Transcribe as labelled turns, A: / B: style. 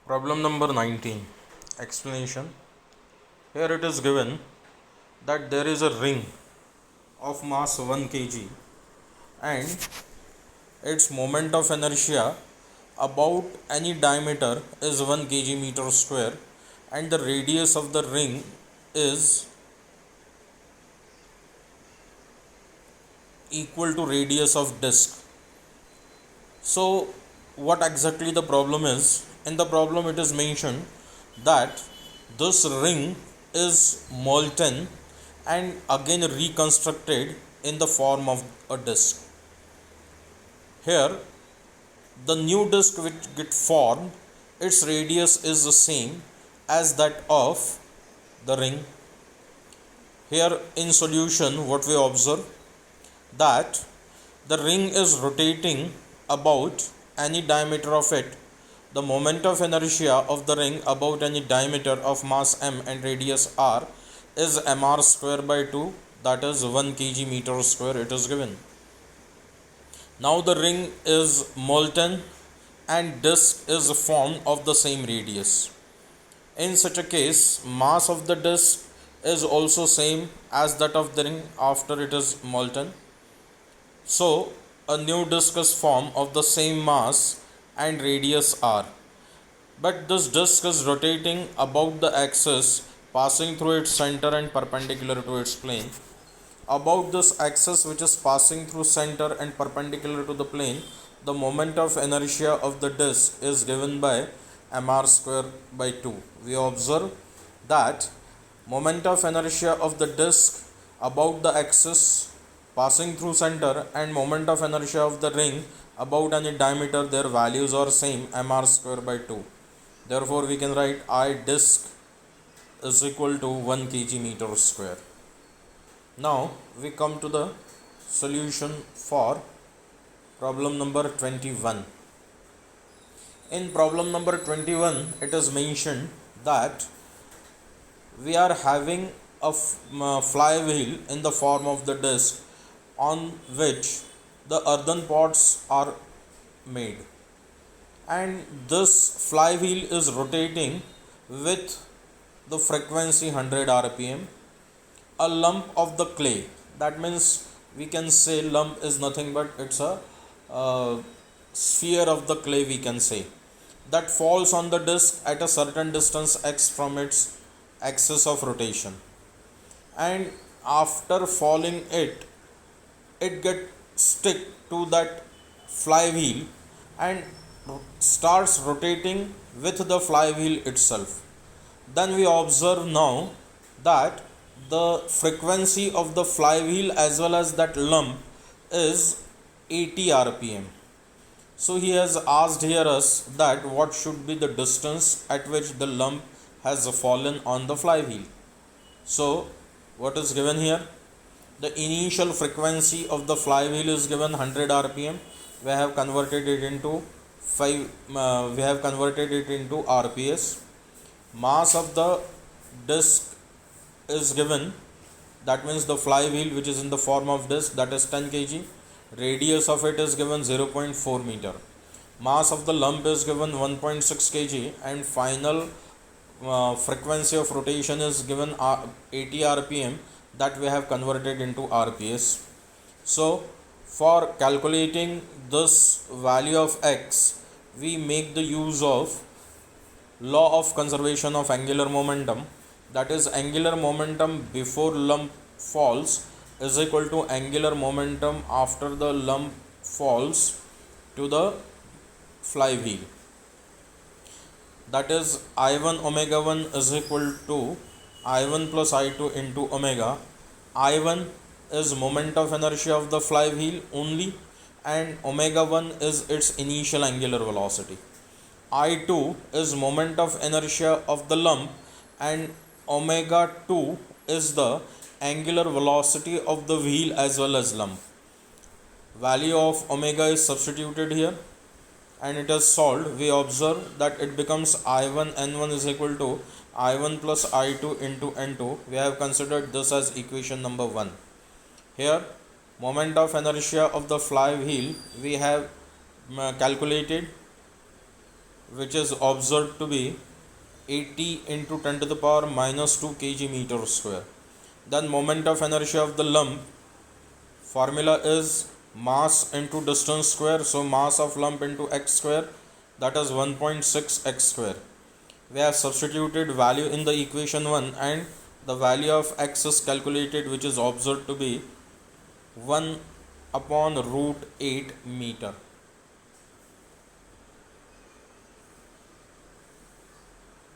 A: Problem number 19. Explanation. Here it is given that there is a ring of mass 1 kg and its moment of inertia about any diameter is 1 kg meter square and the radius of the ring is equal to radius of disk. So what exactly the problem is? In the problem it is mentioned that this ring is molten and again reconstructed in the form of a disk. Here the new disk which get formed, its radius is the same as that of the ring. Here in solution what we observe that the ring is rotating about any diameter of it. The moment of inertia of the ring about any diameter of mass m and radius r is mr square by 2, that is 1 kg meter square it is given. Now the ring is molten and disk is formed of the same radius. In such a case, mass of the disk is also same as that of the ring after it is molten. So a new disk is formed of the same mass and radius r. But this disk is rotating about the axis passing through its center and perpendicular to its plane. About this axis which is passing through center and perpendicular to the plane, the moment of inertia of the disk is given by mr square by 2. We observe that moment of inertia of the disk about the axis passing through center and moment of inertia of the ring about any diameter, their values are same, mr square by 2. Therefore we can write I disk is equal to 1 kg meter square. Now we come to the solution for problem number 21. In problem number 21 it is mentioned that we are having a flywheel in the form of the disc on which the earthen pots are made, and this flywheel is rotating with the frequency 100 rpm. A lump of the clay, that means we can say lump is nothing but it's a sphere of the clay, we can say, that falls on the disc at a certain distance x from its axis of rotation, and after falling it get stick to that flywheel and starts rotating with the flywheel itself. Then we observe now that the frequency of the flywheel as well as that lump is 80 rpm. So he has asked here us that what should be the distance at which the lump has fallen on the flywheel. So what is given here? The initial frequency of the flywheel is given 100 rpm. We have converted it into rps. Mass of the disc is given, that means the flywheel which is in the form of disc, that is 10 kg. Radius of it is given 0.4 meter. Mass of the lump is given 1.6 kg and final frequency of rotation is given 80 rpm, that we have converted into rps. So for calculating this value of x, we make the use of law of conservation of angular momentum, that is angular momentum before lump falls is equal to angular momentum after the lump falls to the flywheel. That is I1 omega 1 is equal to I1 plus I2 into omega. I1 is moment of inertia of the flywheel only and omega 1 is its initial angular velocity. I2 is moment of inertia of the lump and omega 2 is the angular velocity of the wheel as well as lump. Value of omega is substituted here and it is solved. We observe that it becomes I1 N1 is equal to I1 plus I2 into N2. We have considered this as equation number 1. Here moment of inertia of the flywheel we have calculated which is observed to be 80 into 10 to the power minus 2 kg meter square. Then moment of inertia of the lump formula is mass into distance square, so mass of lump into x square, that is 1.6 x square. We have substituted value in the equation 1 and the value of x is calculated, which is observed to be 1 upon root 8 meter.